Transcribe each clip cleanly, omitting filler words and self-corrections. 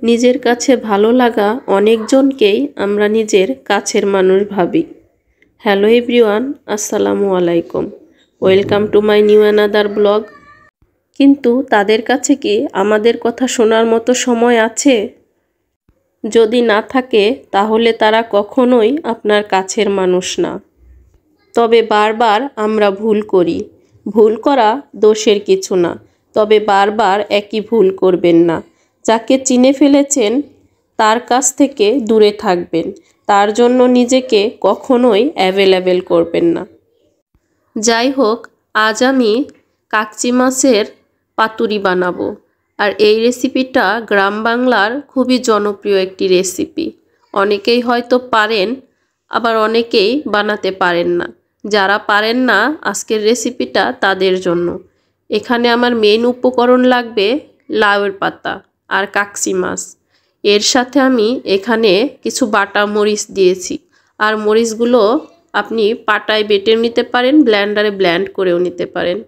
নিজের কাছে ভালো লাগা অনেকজনকেই আমরা নিজের কাছের মানুষ ভাবি। হ্যালো এভরিওয়ান, আসসালামু আলাইকুম। Welcome to my new another blog. কিন্তু তাদের কাছে কি আমাদের কথা শোনার মতো সময় আছে? যদি না থাকে তাহলে তারা কখনোই আপনার কাছের মানুষ না। তবে বারবার আমরা ভুল করি। ভুল করা দোষের কিছু না, তবে বারবার একই ভুল করবেন না। যাকে চিনে ফেলেছেন তার কাছ থেকে দূরে থাকবেন, তার জন্য নিজেকে কখনোই অ্যাভেলেবেল করবেন না। যাই হোক, আজ আমি কাকচি মাছের পাতুরি বানাবো। আর এই রেসিপিটা গ্রাম বাংলার খুবই জনপ্রিয় একটি রেসিপি। অনেকেই হয়তো পারেন, আবার অনেকেই বানাতে পারেন না। যারা পারেন না, আজকের রেসিপিটা তাদের জন্য। এখানে আমার মেইন উপকরণ লাগবে লাউয়ের পাতা আর কাকচি মাছ। এর সাথে আমি এখানে কিছু বাটা মরিচ দিয়েছি। আর মরিচগুলো আপনি পাটায় বেটে নিতে পারেন, ব্লেন্ডারে ব্লেন্ড করেও নিতে পারেন।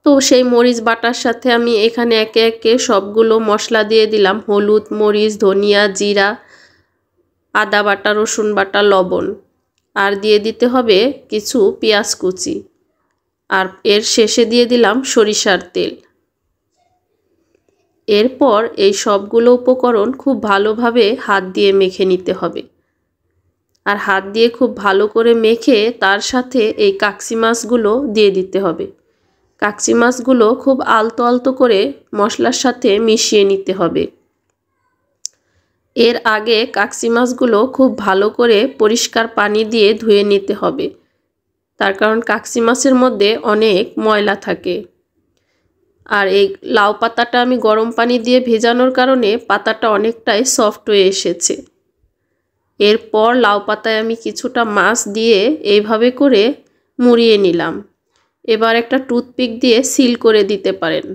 তো সেই মরিচ বাটার সাথে আমি এখানে একে একে সবগুলো মশলা দিয়ে দিলাম। হলুদ, মরিচ, ধনিয়া, জিরা, আদা বাটা, রসুন বাটা, লবণ। আর দিয়ে দিতে হবে কিছু পেঁয়াজ কুচি। আর এর শেষে দিয়ে দিলাম সরিষার তেল। এরপর এই সবগুলো উপকরণ খুব ভালোভাবে হাত দিয়ে মেখে নিতে হবে। আর হাত দিয়ে খুব ভালো করে মেখে তার সাথে এই কাকচি মাছগুলো দিয়ে দিতে হবে। কাকচি মাছগুলো খুব আলতো আলতো করে মশলার সাথে মিশিয়ে নিতে হবে। এর আগে কাকচি মাছগুলো খুব ভালো করে পরিষ্কার পানি দিয়ে ধুয়ে নিতে হবে, তার কারণ কাকচি মাছের মধ্যে অনেক ময়লা থাকে। আর এই লাউ পাতাটা আমি গরম পানি দিয়ে ভেজানোর কারণে পাতাটা অনেকটাই সফট হয়ে এসেছে। এরপর লাউ পাতায় আমি কিছুটা মাছ দিয়ে এইভাবে করে মুড়িয়ে নিলাম। এবার একটা টুথপিক দিয়ে সিল করে দিতে পারেন।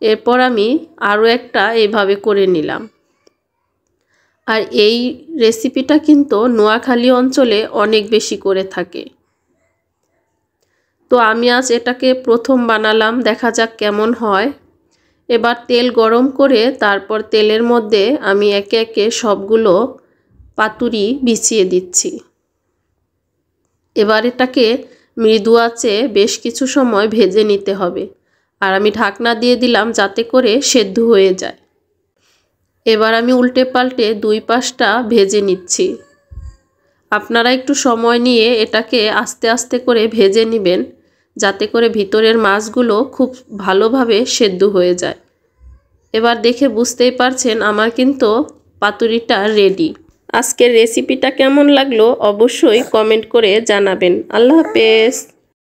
এরপর আমি আরও একটা এইভাবে করে নিলাম। আর এই রেসিপিটা কিন্তু নোয়াখালী অঞ্চলে অনেক বেশি করে থাকে। তো আমি আজ এটাকে প্রথম বানালাম, দেখা যাক কেমন হয়। এবার তেল গরম করে তারপর তেলের মধ্যে আমি একে একে সবগুলো পাতুরি বিছিয়ে দিচ্ছি। এবার এটাকে মৃদু আঁচে বেশ কিছু সময় ভেজে নিতে হবে। আর আমি ঢাকনা দিয়ে দিলাম যাতে করে সেদ্ধ হয়ে যায়। এবার আমি উল্টে পাল্টে দুই পাশটা ভেজে নিচ্ছি। আপনারা একটু সময় নিয়ে এটাকে আস্তে আস্তে করে ভেজে নেবেন, যাতে করে ভিতরের মাছগুলো খুব ভালোভাবে সেদ্ধ হয়ে যায়। এবার দেখে বুঝতেই পারছেন আমার কিন্তু পাতুরিটা রেডি। আজকের রেসিপিটা কেমন লাগলো অবশ্যই কমেন্ট করে জানাবেন। আল্লাহ হাফেজ।